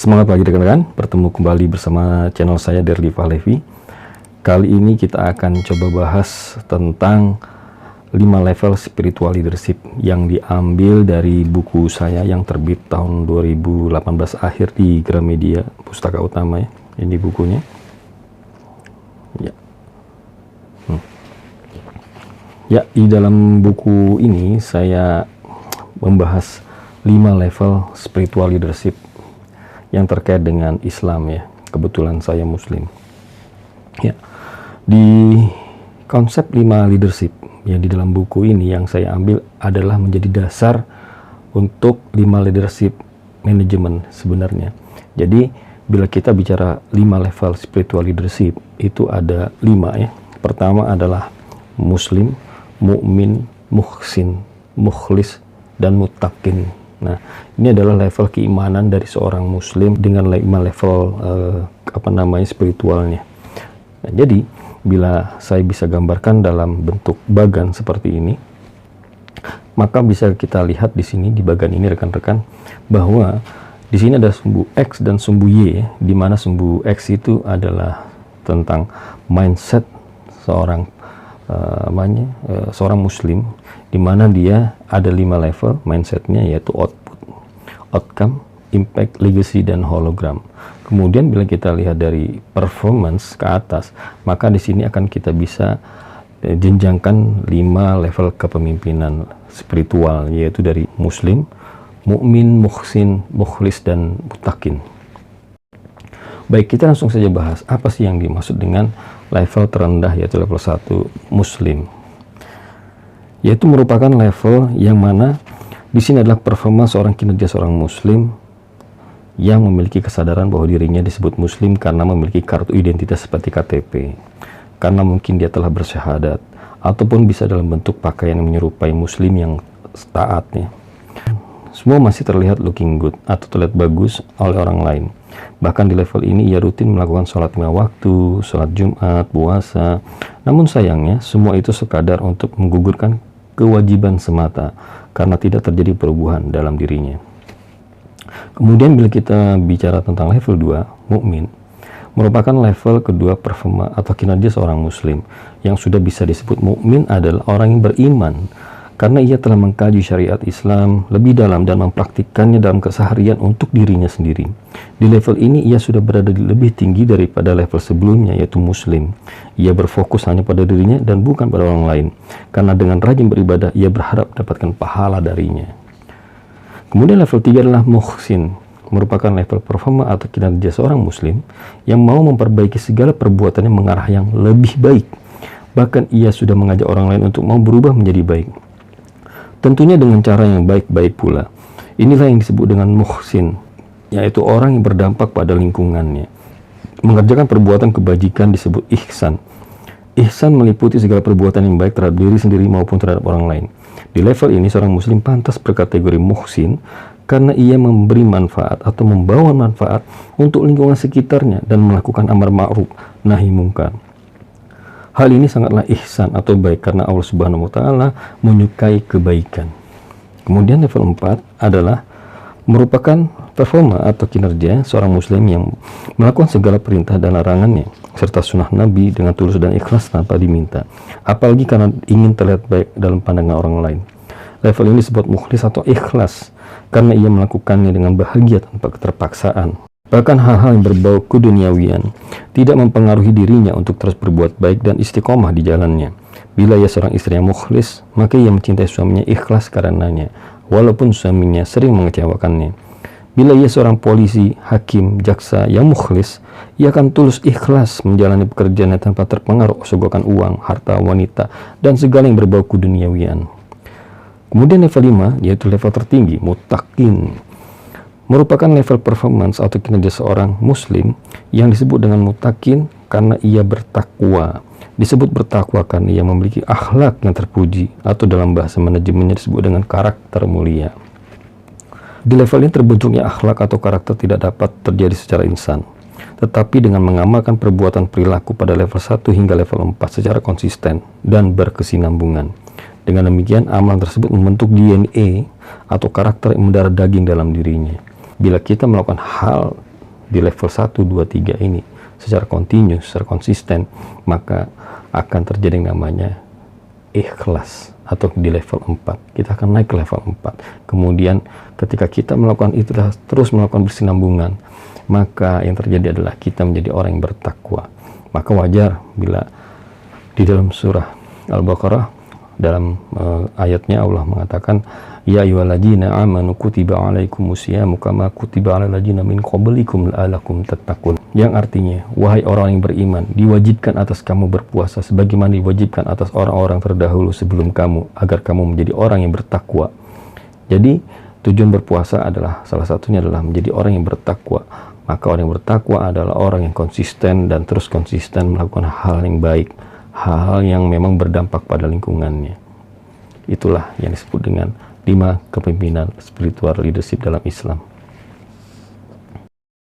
Semangat pagi rekan-rekan, bertemu kembali bersama channel saya Derli Fahlevi. Kali ini kita akan coba bahas tentang 5 level spiritual leadership yang diambil dari buku saya yang terbit tahun 2018 akhir di Gramedia Pustaka Utama ya. Ini bukunya. Ya. Ya, di dalam buku ini saya membahas 5 level spiritual leadership yang terkait dengan Islam ya. Kebetulan saya Muslim. Ya. Di konsep 5 leadership yang di dalam buku ini yang saya ambil adalah menjadi dasar untuk 5 leadership management sebenarnya. Jadi bila kita bicara 5 level spiritual leadership itu ada 5 ya. Pertama adalah Muslim, mukmin, muhsin, mukhlis, dan muttaqin. Nah, ini adalah level keimanan dari seorang Muslim dengan 5 level spiritualnya. Nah, jadi bila saya bisa gambarkan dalam bentuk bagan seperti ini, maka bisa kita lihat di sini di bagan ini rekan-rekan bahwa di sini ada sumbu X dan sumbu Y, di mana sumbu X itu adalah tentang mindset seorang seorang Muslim, di mana dia ada 5 level mindsetnya, yaitu output, outcome, impact, legacy, dan hologram. Kemudian bila kita lihat dari performance ke atas, maka di sini akan kita bisa jenjangkan 5 level kepemimpinan spiritual, yaitu dari Muslim, mukmin, muhsin, mukhlis, dan muttaqin. Baik, kita langsung saja bahas apa sih yang dimaksud dengan level terendah, yaitu level 1 Muslim. Yaitu merupakan level yang mana di sini adalah performa seorang kinerja seorang Muslim yang memiliki kesadaran bahwa dirinya disebut Muslim karena memiliki kartu identitas seperti KTP, karena mungkin dia telah bersyahadat, ataupun bisa dalam bentuk pakaian yang menyerupai Muslim yang taatnya. Semua masih terlihat looking good atau terlihat bagus oleh orang lain. Bahkan di level ini ia rutin melakukan sholat 5 waktu, sholat Jumat, puasa. Namun sayangnya semua itu sekadar untuk menggugurkan kewajiban semata karena tidak terjadi perubahan dalam dirinya. Kemudian bila kita bicara tentang level 2, mukmin, merupakan level kedua performa atau kinerja seorang Muslim. Yang sudah bisa disebut mukmin adalah orang yang beriman karena ia telah mengkaji syariat Islam lebih dalam dan mempraktikkannya dalam keseharian untuk dirinya sendiri. Di level ini ia sudah berada di lebih tinggi daripada level sebelumnya, yaitu Muslim. Ia berfokus hanya pada dirinya dan bukan pada orang lain, karena dengan rajin beribadah ia berharap mendapatkan pahala darinya. Kemudian level 3 adalah muhsin, merupakan level performa atau kinerja seorang Muslim yang mau memperbaiki segala perbuatannya mengarah yang lebih baik. Bahkan ia sudah mengajak orang lain untuk mau berubah menjadi baik, tentunya dengan cara yang baik-baik pula. Inilah yang disebut dengan muhsin, yaitu orang yang berdampak pada lingkungannya. Mengerjakan perbuatan kebajikan disebut ihsan. Ihsan meliputi segala perbuatan yang baik terhadap diri sendiri maupun terhadap orang lain. Di level ini seorang Muslim pantas berkategori muhsin karena ia memberi manfaat atau membawa manfaat untuk lingkungan sekitarnya dan melakukan amar ma'ruf nahi mungkar. Hal ini sangatlah ihsan atau baik karena Allah Subhanahu wa taala menyukai kebaikan. Kemudian level 4 adalah merupakan performa atau kinerja seorang Muslim yang melakukan segala perintah dan larangannya serta sunnah Nabi dengan tulus dan ikhlas tanpa diminta, apalagi karena ingin terlihat baik dalam pandangan orang lain. Level ini disebut mukhlis atau ikhlas karena ia melakukannya dengan bahagia tanpa keterpaksaan. Bahkan hal-hal yang berbau keduniawian tidak mempengaruhi dirinya untuk terus berbuat baik dan istiqomah di jalannya. Bila ia seorang istri yang mukhlis, maka ia mencintai suaminya ikhlas karenanya, walaupun suaminya sering mengecewakannya. Bila ia seorang polisi, hakim, jaksa yang mukhlis, ia akan tulus ikhlas menjalani pekerjaannya tanpa terpengaruh sogokan uang, harta, wanita, dan segala yang berbau keduniawian. Kemudian level 5, yaitu level tertinggi, muttaqin, merupakan level performance atau kinerja seorang Muslim yang disebut dengan muttaqin karena ia bertakwa. Disebut bertakwa karena ia memiliki akhlak yang terpuji, atau dalam bahasa manajemennya disebut dengan karakter mulia. Di level ini terbentuknya akhlak atau karakter tidak dapat terjadi secara instan, tetapi dengan mengamalkan perbuatan perilaku pada level 1 hingga level 4 secara konsisten dan berkesinambungan. Dengan demikian, amalan tersebut membentuk DNA atau karakter yang mendarah daging dalam dirinya. Bila kita melakukan hal di level 1, 2, 3 ini secara kontinu, secara konsisten, maka akan terjadi yang namanya ikhlas. Atau di level 4 kita akan naik ke level 4. Kemudian ketika kita melakukan itu terus melakukan bersinambungan, maka yang terjadi adalah kita menjadi orang yang bertakwa. Maka wajar bila di dalam surah Al-Baqarah dalam ayatnya Allah mengatakan, ya ayyuhalladzina amanu kutiba alaikumusyamu kama kutiba alal ladzina min qablikum la'allakum tattaqun. Yang artinya, wahai orang yang beriman, diwajibkan atas kamu berpuasa sebagaimana diwajibkan atas orang-orang terdahulu sebelum kamu, agar kamu menjadi orang yang bertakwa. Jadi tujuan berpuasa adalah salah satunya adalah menjadi orang yang bertakwa. Maka orang yang bertakwa adalah orang yang konsisten dan terus konsisten melakukan hal yang baik, hal-hal yang memang berdampak pada lingkungannya. Itulah yang disebut dengan 5 kepemimpinan spiritual leadership dalam Islam.